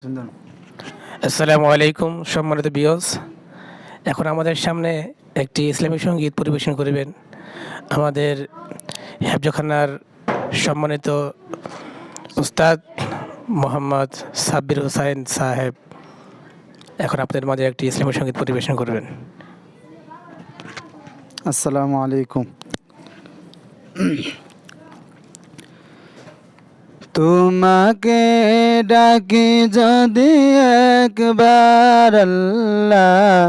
সুন্দর। আসসালামু আলাইকুম সম্মানিত বিয়স। এখন আমাদের সামনে একটি ইসলামী সঙ্গীত পরিবেশন করিবেন আমাদের হেফজখানার সম্মানিত উস্তাদ মোহাম্মদ সাব্বির হোসাইন সাহেব। এখন আপনাদের মাঝে একটি ইসলামী সঙ্গীত পরিবেশন করবেন। আসসালামু আলাইকুম। তোমাকে ডাকি যদি একবার আল্লাহ,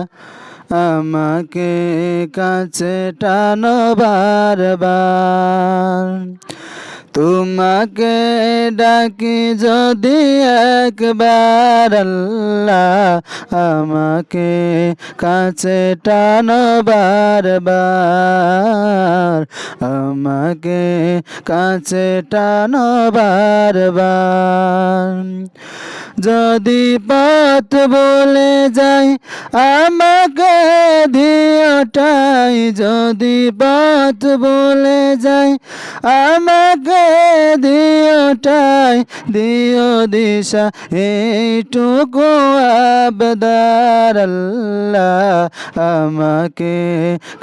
আমাকে কাছে টানো বারবার। তোমাকে ডাকি যদি একবার আল্লাহ, আমাকে কাছে টানো বারবার। আমাকে কাছে টানো বারবার। যদি পথ বলে যাই আমাকে দিওটাই, যদি পথ বলে যাই আমাকে দিওটাই, দিও দিশা এইটুকু আবদার আল্লাহ, আমাকে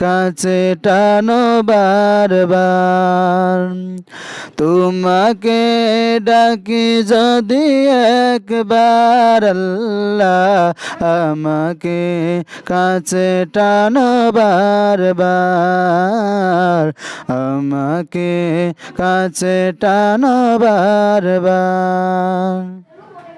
কাছে টানো বারবার। তোমাকে ডাকি যদি একবার আল্লাহ, আমাকে কাছে টানো বারবার। আমাকে কাছে টানো বারবার।